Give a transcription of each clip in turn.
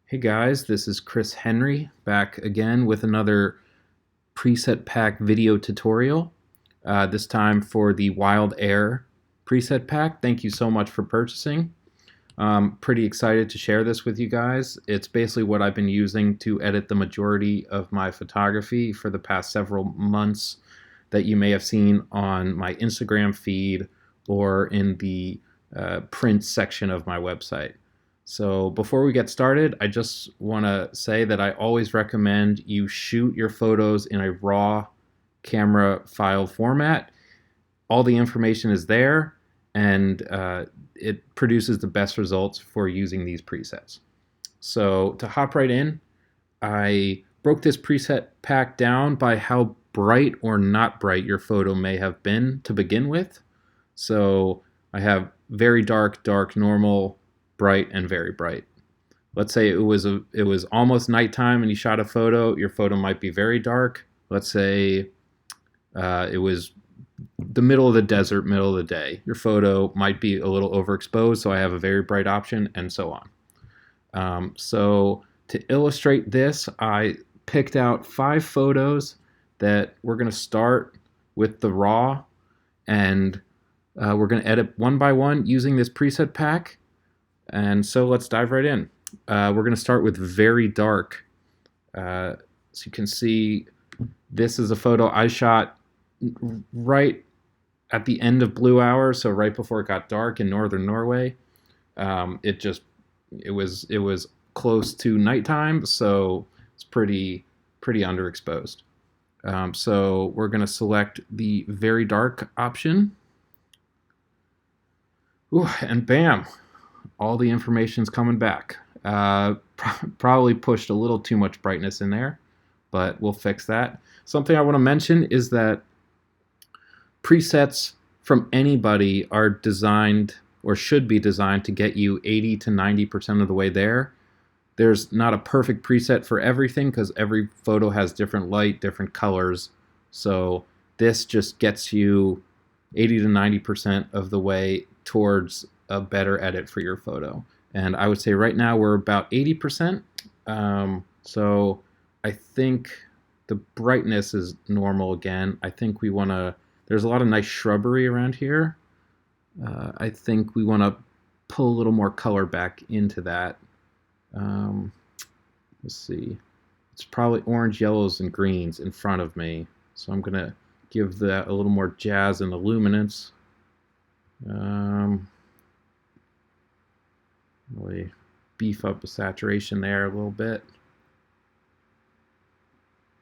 Hey guys, this is Chris Henry back again with another preset pack video tutorial. This time for the Wild Air preset pack. Thank you so much for purchasing. Pretty excited to share this with you guys. It's basically what I've been using to edit the majority of my photography for the past several months that you may have seen on my Instagram feed or in the print section of my website. So before we get started, I just want to say that I always recommend you shoot your photos in a raw camera file format. All the information is there, and it produces the best results for using these presets. So to hop right in, I broke this preset pack down by how bright or not bright your photo may have been to begin with. So I have very dark, dark, normal, bright, and very bright. Let's say it was almost nighttime and you shot a photo. Your photo might be very dark. Let's say it was the middle of the desert, middle of the day. Your photo might be a little overexposed, so I have a very bright option, and so on. So to illustrate this, I picked out 5 photos that we're going to start with the raw, and we're going to edit one by one using this preset pack. And so let's dive right in. We're going to start with very dark. So you can see this is a photo I shot right at the end of blue hour, so right before it got dark in northern Norway. It was close to nighttime, so it's pretty underexposed. So we're going to select the very dark option. Ooh, and bam, all the information's coming back. Probably pushed a little too much brightness in there, but we'll fix that. Something I want to mention is that presets from anybody are designed or should be designed to get you 80 to 90% of the way there. There's not a perfect preset for everything because every photo has different light, different colors. So this just gets you 80 to 90% of the way towards a better edit for your photo. And I would say right now we're about 80%. So I think the brightness is normal again. I think we want to, there's a lot of nice shrubbery around here. I think we want to pull a little more color back into that. Let's see. It's probably orange, yellows, and greens in front of me. So I'm going to give that a little more jazz and luminance. Really beef up the saturation there a little bit.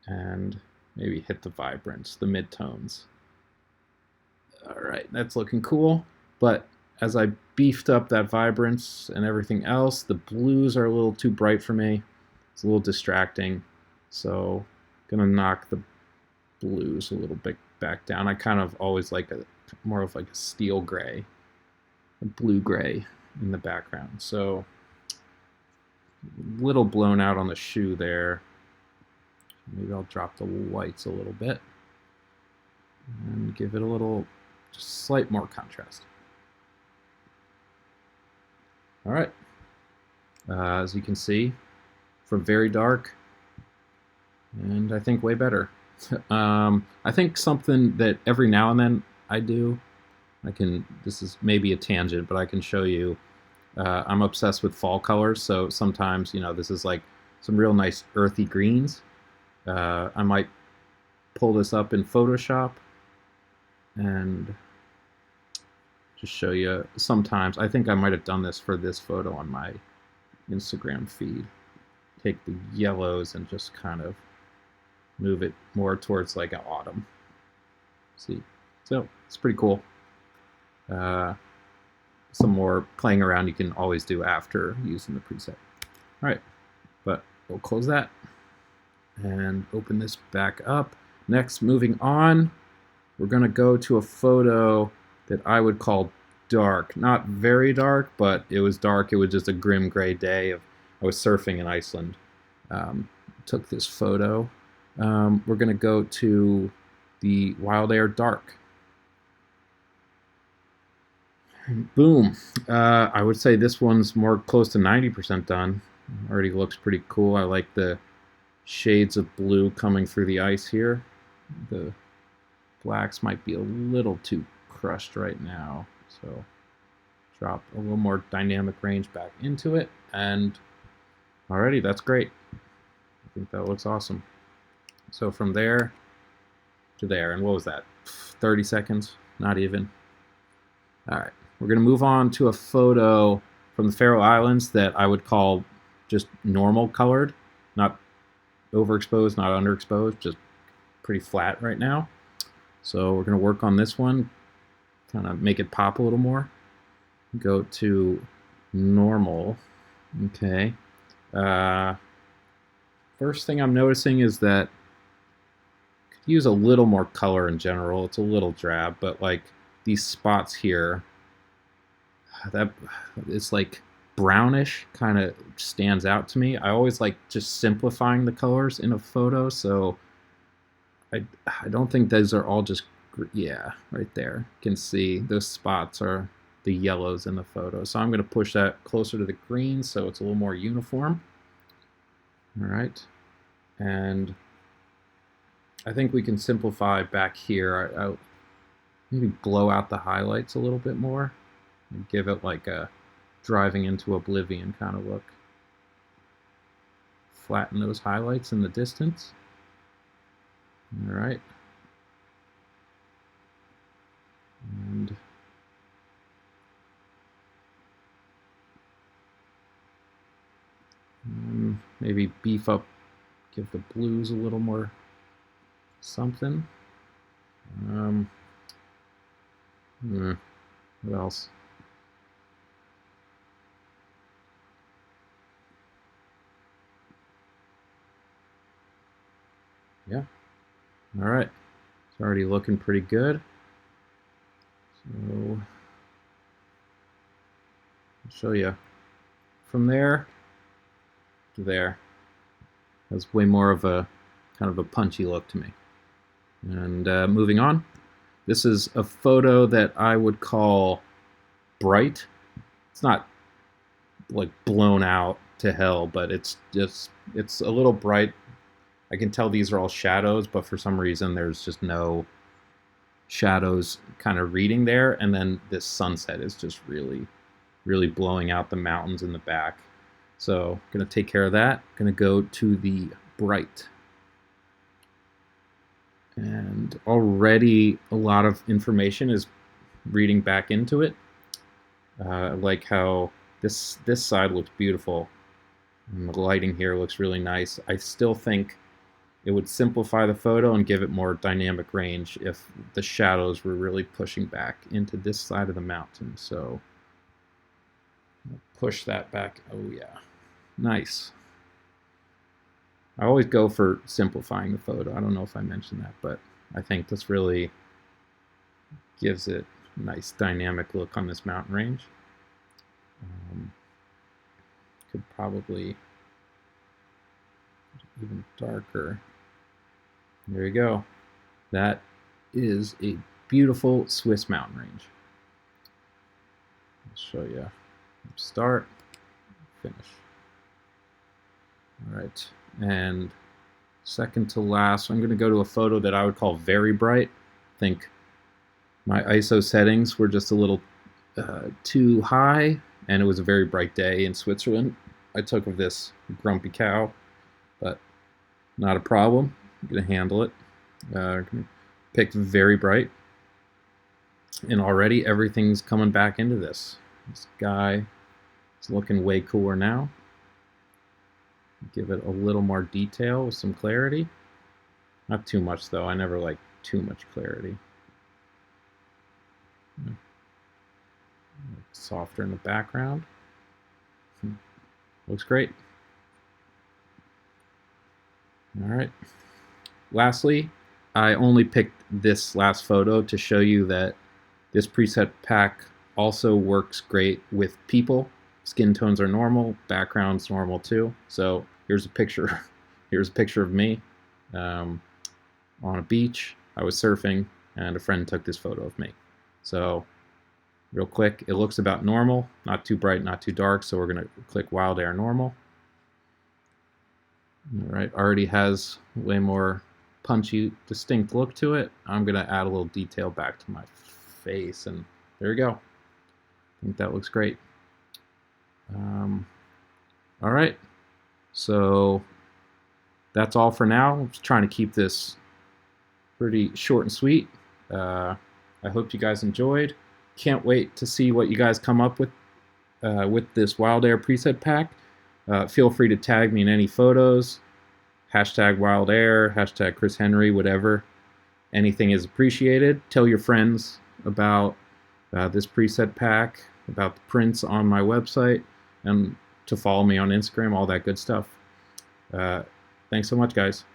And maybe hit the vibrance, the midtones. All right, that's looking cool. But as I beefed up that vibrance and everything else, the blues are a little too bright for me. It's a little distracting. So I'm gonna knock the blues a little bit back down. I kind of always like more of like a steel gray, a blue gray in the background. So a little blown out on the shoe there. Maybe I'll drop the whites a little bit and give it a little, just slight more contrast. All right. As you can see, from very dark, and I think way better. I think something that every now and then I do, this is maybe a tangent, but I can show you, I'm obsessed with fall colors, so sometimes, this is like some real nice earthy greens. I might pull this up in Photoshop and just show you sometimes. I think I might have done this for this photo on my Instagram feed. Take the yellows and just kind of move it more towards like an autumn. See? So it's pretty cool. Some more playing around you can always do after using the preset. All right, but we'll close that and open this back up. Next, moving on, we're going to go to a photo that I would call dark. Not very dark, but it was dark. It was just a grim gray day. I was surfing in Iceland. Took this photo. We're going to go to the Wild Air Dark. Boom. I would say this one's more close to 90% done. Already looks pretty cool. I like the shades of blue coming through the ice here. The blacks might be a little too crushed right now, so drop a little more dynamic range back into it, and alrighty, that's great. I think that looks awesome. So from there to there, and what was that, 30 seconds? Not even. Alright, we're going to move on to a photo from the Faroe Islands that I would call just normal colored, not overexposed, not underexposed, just pretty flat right now. So we're going to work on this one, kind of make it pop a little more. Go to normal. Okay. First thing I'm noticing is that I could use a little more color in general. It's a little drab, but like these spots here, that it's like brownish, kind of stands out to me. I always like just simplifying the colors in a photo, so I don't think those are all just, yeah, right there. You can see those spots are the yellows in the photo. So I'm going to push that closer to the green so it's a little more uniform. All right. And I think we can simplify back here. I'll maybe blow out the highlights a little bit more and give it like a driving into oblivion kind of look. Flatten those highlights in the distance. All right. And maybe beef up, give the blues a little more something. What else? Yeah. All right. It's already looking pretty good. So I'll show you from there to there. That's way more of a kind of a punchy look to me. And moving on, this is a photo that I would call bright. It's not like blown out to hell, but it's a little bright. I can tell these are all shadows, but for some reason there's just no shadows kind of reading there. And then this sunset is just really, really blowing out the mountains in the back. So I'm going to take care of that. I'm going to go to the bright. And already a lot of information is reading back into it. I like how this side looks beautiful. And the lighting here looks really nice. I still think it would simplify the photo and give it more dynamic range if the shadows were really pushing back into this side of the mountain. So I'll push that back. Oh yeah, nice. I always go for simplifying the photo. I don't know if I mentioned that, but I think this really gives it a nice dynamic look on this mountain range. Could probably even darker. There you go. That is a beautiful Swiss mountain range. I'll show you. Start, finish. All right, and second to last, I'm going to go to a photo that I would call very bright. I think my ISO settings were just a little too high, and it was a very bright day in Switzerland. I took of this grumpy cow, but not a problem. I'm going to handle it. Picked very bright, and already everything's coming back into this. This guy is looking way cooler now. Give it a little more detail with some clarity. Not too much though. I never like too much clarity. Softer in the background. Looks great. All right. Lastly, I only picked this last photo to show you that this preset pack also works great with people. Skin tones are normal, background's normal too. So here's a picture. Here's a picture of me on a beach. I was surfing, and a friend took this photo of me. So real quick, it looks about normal, not too bright, not too dark. So we're gonna click Wild Air Normal. All right, already has way more punchy, distinct look to it. I'm gonna add a little detail back to my face, and there we go. I think that looks great. All right, so that's all for now. I'm just trying to keep this pretty short and sweet. I hope you guys enjoyed. Can't wait to see what you guys come up with this Wild Air preset pack. Feel free to tag me in any photos. Hashtag Wild Air, hashtag Chris Henry, whatever. Anything is appreciated. Tell your friends about this preset pack, about the prints on my website, and to follow me on Instagram, all that good stuff. Thanks so much, guys.